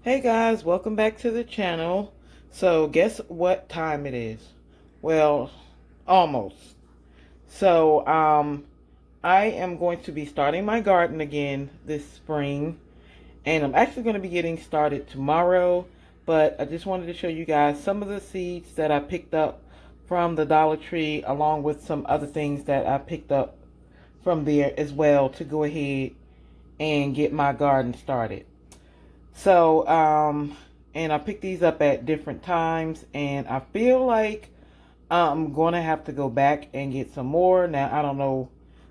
Hey guys, welcome back to the channel. So guess what time it is? Well, almost. So I am going to be starting my garden again this spring, and I'm actually going to be getting started tomorrow, but I just wanted to show you guys some of the seeds that I picked up from the Dollar Tree, along with some other things that I picked up from there as well, to go ahead and get my garden started. So, and I picked these up at different times, and I feel like I'm going to have to go back and get some more. Now, I don't know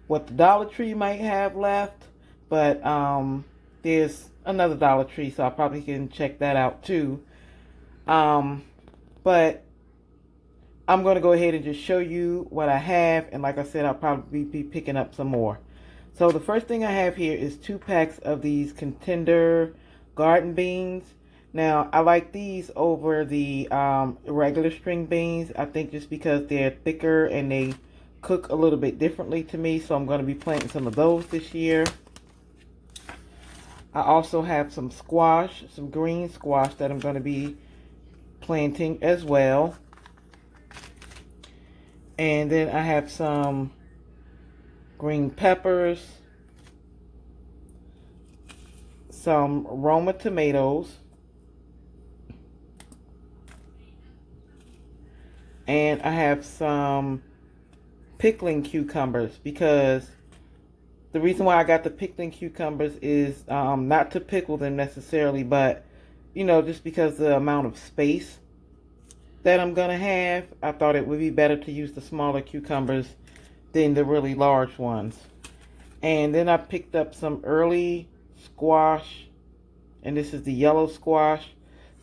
what the Dollar Tree might have left, but there's another Dollar Tree, so I probably can check that out too. Um, but I'm going to go ahead and just show you what I have, and like I said, I'll probably be picking up some more. So the first thing I have here is 2 packs of these Contender garden beans. Now, I like these over the regular string beans. I think just because they're thicker and they cook a little bit differently to me. So I'm going to be planting some of those this year. I also have some squash, some green squash that I'm going to be planting as well. And then I have some green peppers, some Roma tomatoes, and I have some pickling cucumbers, because the reason why I got the pickling cucumbers is not to pickle them necessarily, but just because the amount of space that I'm gonna have, I thought it would be better to use the smaller cucumbers than the really large ones. And then I picked up some early squash, and this is the yellow squash.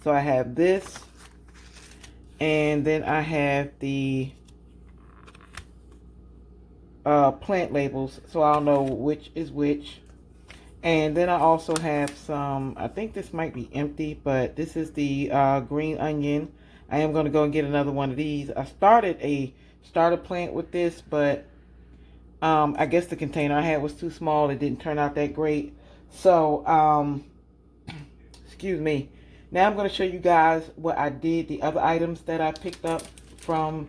So I have this, and then I have the plant labels, so I'll know which is which. And then I also have some, I think this might be empty, but this is the green onion. I am going to go and get another one of these. I started a starter plant with this, but I guess the container I had was too small. It didn't turn out that great. So, excuse me. Now I'm going to show you guys what I did, the other items that I picked up from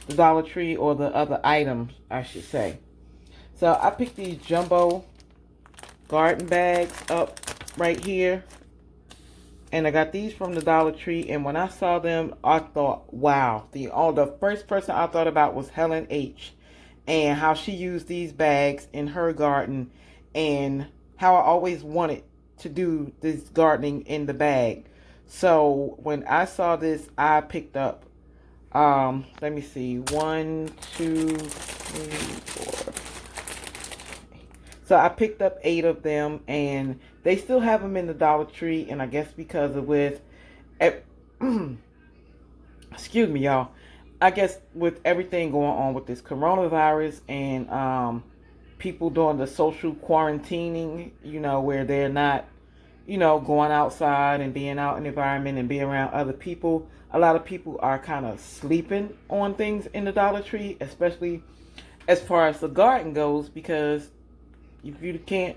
the Dollar Tree, or the other items, I should say. So I picked these jumbo garden bags up right here. And I got these from the Dollar Tree, and when I saw them, I thought, wow. The first person I thought about was Helen H. and how she used these bags in her garden, and how I always wanted to do this gardening in the bag. So when I saw this, I picked up, let me see, 1, 2, 3, 4. So I picked up 8 of them, and they still have them in the Dollar Tree. And I guess because of excuse me, y'all. I guess with everything going on with this coronavirus, and people doing the social quarantining, where they're not, going outside and being out in the environment and being around other people. A lot of people are kind of sleeping on things in the Dollar Tree, especially as far as the garden goes, because if you can't,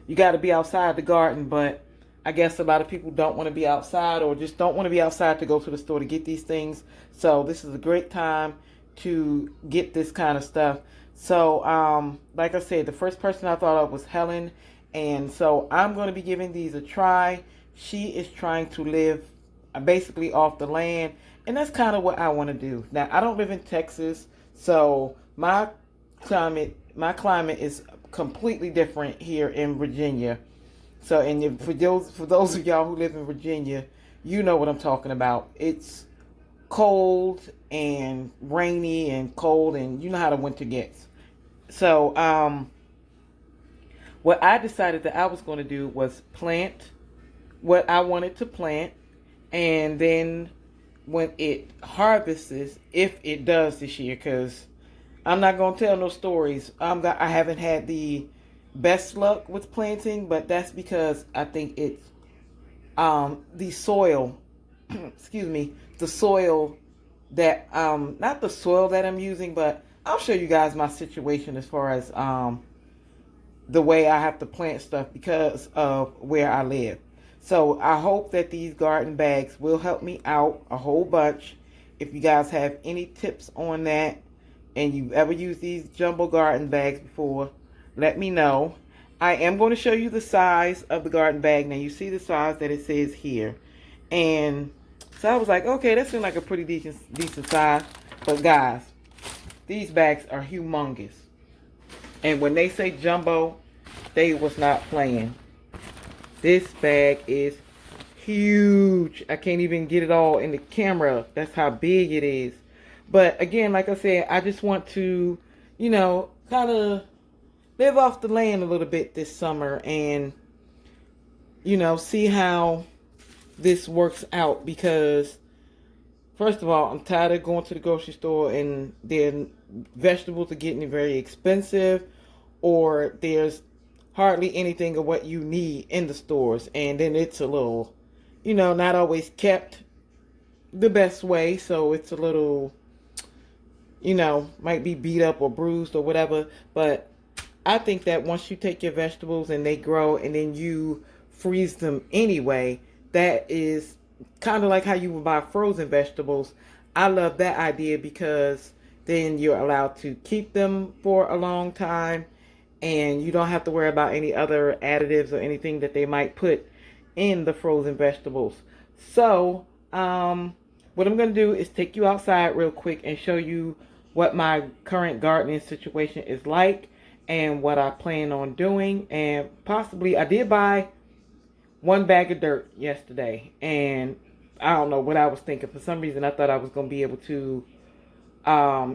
you got to be outside the garden. But I guess a lot of people don't want to be outside, or just don't want to be outside to go to the store to get these things. So this is a great time to get this kind of stuff. So like I said, the first person I thought of was Helen. And so I'm going to be giving these a try. She is trying to live basically off the land. And that's kind of what I want to do. Now, I don't live in Texas, so my climate is completely different here in Virginia. So, and for those of y'all who live in Virginia, you know what I'm talking about. It's cold and rainy and cold, and you know how the winter gets. So, what I decided that I was going to do was plant what I wanted to plant, and then when it harvests, if it does this year, because I'm not going to tell no stories. I haven't had the best luck with planting, but that's because I think it's the soil, excuse me, the soil that, not the soil that I'm using, but I'll show you guys my situation as far as the way I have to plant stuff because of where I live. So I hope that these garden bags will help me out a whole bunch. If you guys have any tips on that and you've ever used these jumbo garden bags before, let me know. I am going to show you the size of the garden bag. Now you see the size that it says here. And so I was like, okay, that seems like a pretty decent size. But guys, these bags are humongous. And when they say jumbo, they was not playing. This bag is huge. I can't even get it all in the camera. That's how big it is. But again, like I said, I just want to, kind of live off the land a little bit this summer and, see how this works out. Because, first of all, I'm tired of going to the grocery store and then vegetables are getting very expensive, or there's hardly anything of what you need in the stores, and then it's a little, not always kept the best way, so it's a little, might be beat up or bruised or whatever. But I think that once you take your vegetables and they grow and then you freeze them anyway, that is kind of like how you would buy frozen vegetables. I love that idea because then you're allowed to keep them for a long time and you don't have to worry about any other additives or anything that they might put in the frozen vegetables. So, what I'm going to do is take you outside real quick and show you what my current gardening situation is like and what I plan on doing. And possibly, I did buy one bag of dirt yesterday, and I don't know what I was thinking. For some reason, I thought I was going to be able to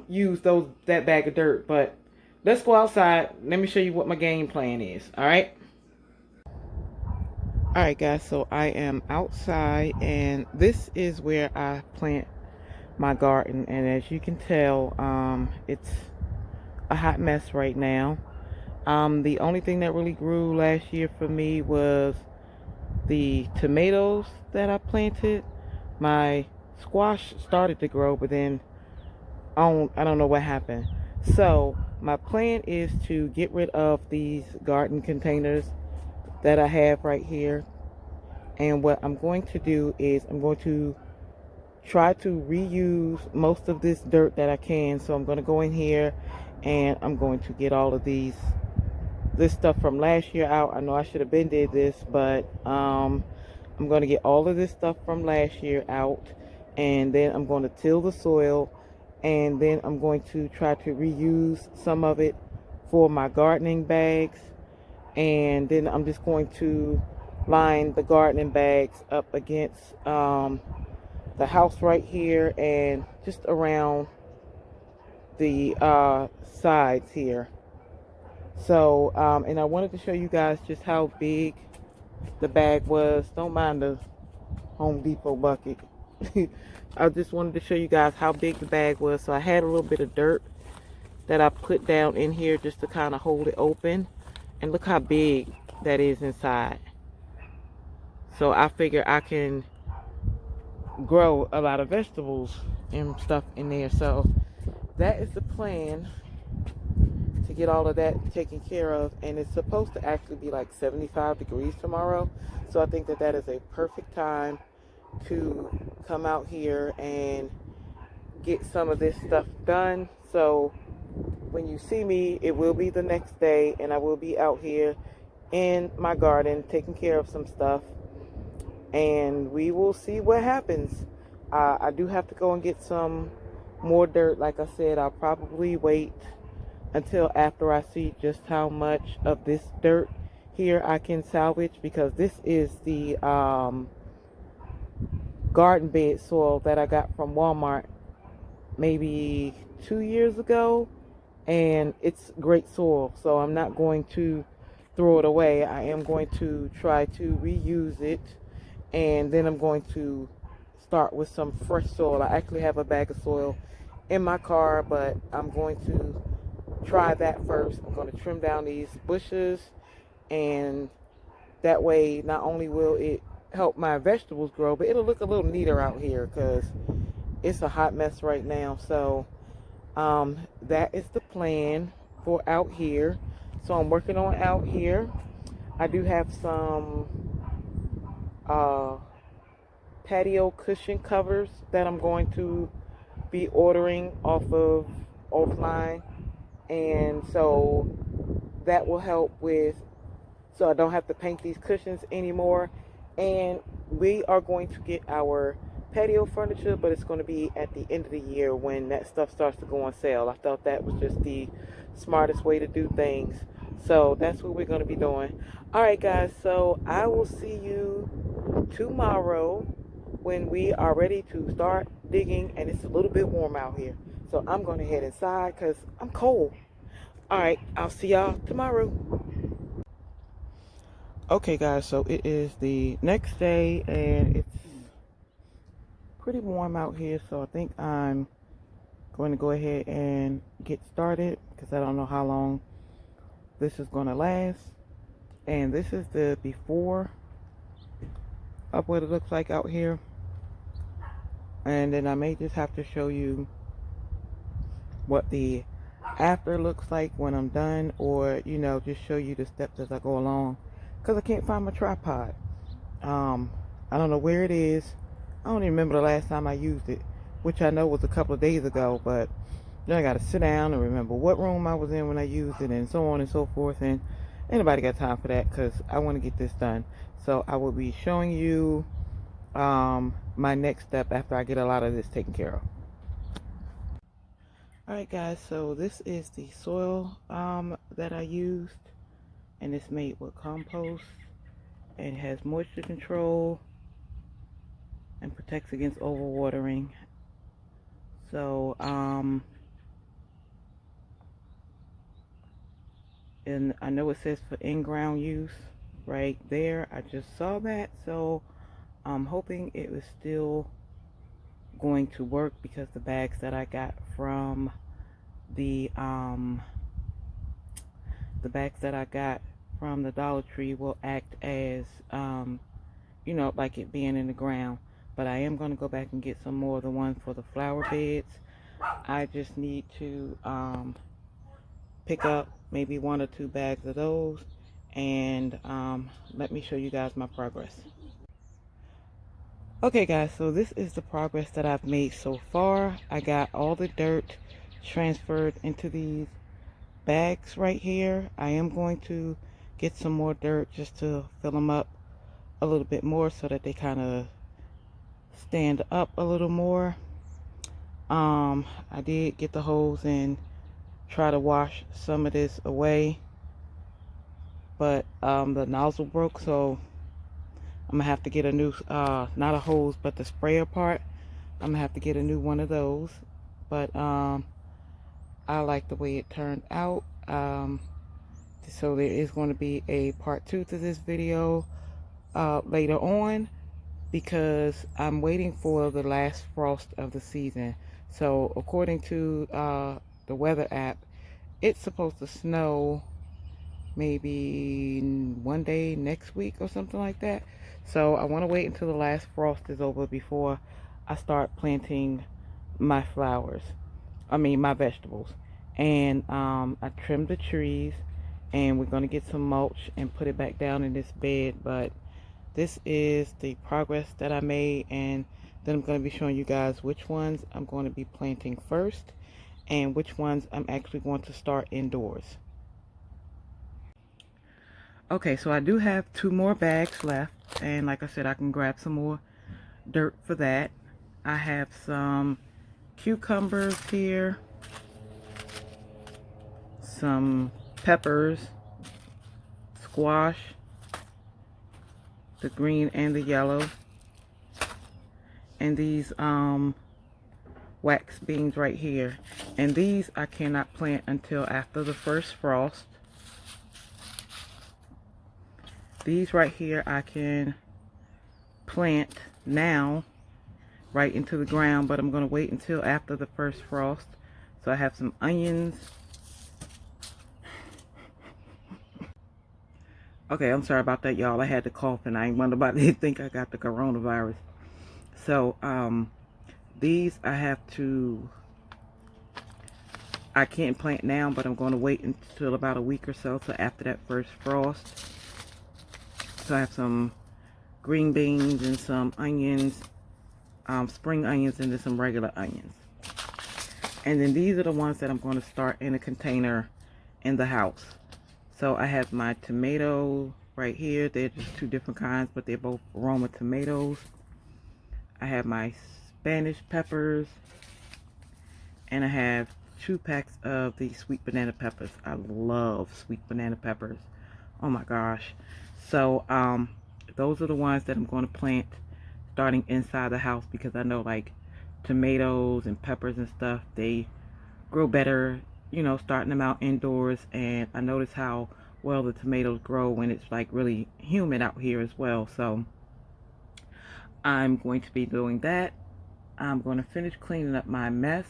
use that bag of dirt, but let's go outside. Let me show you what my game plan is. All right. All right, guys. So I am outside, and this is where I plant my garden. And as you can tell, it's a hot mess right now. The only thing that really grew last year for me was the tomatoes that I planted. My squash started to grow, but then I don't know what happened. So my plan is to get rid of these garden containers that I have right here. And what I'm going to do is I'm going to try to reuse most of this dirt that I can. So I'm going to go in here and I'm going to get all of this stuff from last year out. I know I should have been did this, but I'm going to get all of this stuff from last year out, and then I'm going to till the soil, and then I'm going to try to reuse some of it for my gardening bags. And then I'm just going to line the gardening bags up against the house right here and just around the sides here. So, and I wanted to show you guys just how big the bag was. Don't mind the Home Depot bucket. I just wanted to show you guys how big the bag was. So I had a little bit of dirt that I put down in here just to kind of hold it open. And look how big that is inside. So I figure I can grow a lot of vegetables and stuff in there. So that is the plan, to get all of that taken care of. And it's supposed to actually be like 75 degrees tomorrow. So I think that that is a perfect time to come out here and get some of this stuff done. So when you see me, it will be the next day, and I will be out here in my garden taking care of some stuff, and we will see what happens. I do have to go and get some more dirt. Like I said, I'll probably wait until after I see just how much of this dirt here I can salvage, because this is the garden bed soil that I got from Walmart maybe 2 years ago, and it's great soil, so I'm not going to throw it away. I am going to try to reuse it, and then I'm going to start with some fresh soil. I actually have a bag of soil in my car, but I'm going to try that first. I'm going to trim down these bushes, and that way not only will it help my vegetables grow, but it'll look a little neater out here because it's a hot mess right now. So that is the plan for out here. So I'm working on out here. I do have some uh, patio cushion covers that I'm going to be ordering offline, and so that will help with, so I don't have to paint these cushions anymore. And we are going to get our patio furniture, but it's going to be at the end of the year when that stuff starts to go on sale. I thought that was just the smartest way to do things. So that's what we're going to be doing. All right, guys. So I will see you tomorrow when we are ready to start digging, and it's a little bit warm out here. So I'm going to head inside because I'm cold. All right. I'll see y'all tomorrow. Okay, guys, so it is the next day and it's pretty warm out here, so I think I'm going to go ahead and get started because I don't know how long this is going to last. And this is the before of what it looks like out here, and then I may just have to show you what the after looks like when I'm done, or just show you the steps as I go along because I can't find my tripod. I don't know where it is. I don't even remember the last time I used it, which I know was a couple of days ago, but then I got to sit down and remember what room I was in when I used it and so on and so forth, and anybody got time for that because I want to get this done. So I will be showing you my next step after I get a lot of this taken care of. Alright guys, so this is the soil that I used, and it's made with compost and has moisture control and protects against overwatering. So and I know it says for in-ground use right there. I just saw that, so I'm hoping it was still going to work because the bags that I got from the Dollar Tree will act as like it being in the ground. But I am going to go back and get some more of the ones for the flower beds. I just need to pick up maybe 1 or 2 bags of those, and let me show you guys my progress. Okay guys, so this is the progress that I've made so far. I got all the dirt transferred into these bags right here. I am going to get some more dirt just to fill them up a little bit more so that they kind of stand up a little more. I did get the hose and try to wash some of this away, but the nozzle broke, so I'm gonna have to get a new not a hose but the sprayer part. I'm gonna have to get a new one of those, but I like the way it turned out. So there is going to be a part 2 to this video later on, because I'm waiting for the last frost of the season. So according to the weather app, it's supposed to snow maybe one day next week or something like that. So I want to wait until the last frost is over before I start planting my my vegetables. And I trimmed the trees, and we're going to get some mulch and put it back down in this bed. But this is the progress that I made, and then I'm going to be showing you guys which ones I'm going to be planting first and which ones I'm actually going to start indoors. Okay, so I do have 2 more bags left, and like I said, I can grab some more dirt for that. I have some cucumbers here, some peppers, squash, the green and the yellow, and these wax beans right here. And these I cannot plant until after the first frost. These right here I can plant now right into the ground, but I'm going to wait until after the first frost. So I have some onions. Okay, I'm sorry about that, y'all. I had to cough, and I ain't want nobody to think I got the coronavirus. So these I can't plant now, but I'm going to wait until about a week or so, after that first frost. So I have some green beans and some onions, spring onions, and then some regular onions. And then these are the ones that I'm going to start in a container in the house. So I have my tomato right here. They're just two different kinds, but they're both Roma tomatoes. I have my Spanish peppers, and I have 2 packs of the sweet banana peppers. I love sweet banana peppers. Oh my gosh. So those are the ones that I'm going to plant starting inside the house, because I know like tomatoes and peppers and stuff, they grow better, you know, starting them out indoors. And I notice how well the tomatoes grow when it's like really humid out here as well. So I'm going to be doing that. I'm going to finish cleaning up my mess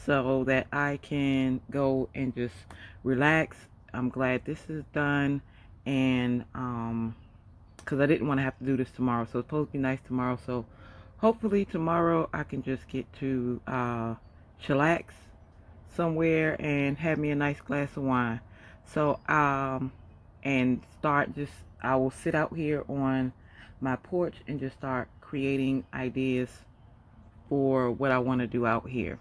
so that I can go and just relax. I'm glad this is done, and because I didn't want to have to do this tomorrow. So it's supposed to be nice tomorrow, so hopefully tomorrow I can just get to chillax somewhere and have me a nice glass of wine. So and start just, I will sit out here on my porch and just start creating ideas for what I want to do out here.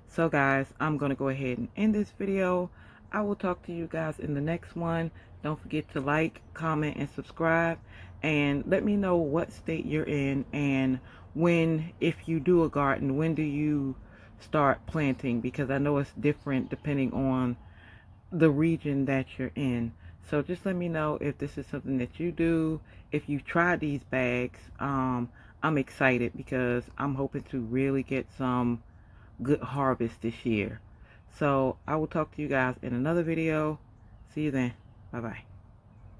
So guys, I'm going to go ahead and end this video. I will talk to you guys in the next one. Don't forget to like, comment, and subscribe. And let me know what state you're in, and when, if you do a garden, when do you start planting? Because I know it's different depending on the region that you're in. So just let me know if this is something that you do. If you try these bags, I'm excited because I'm hoping to really get some good harvest this year. So I will talk to you guys in another video. See you then. Bye bye.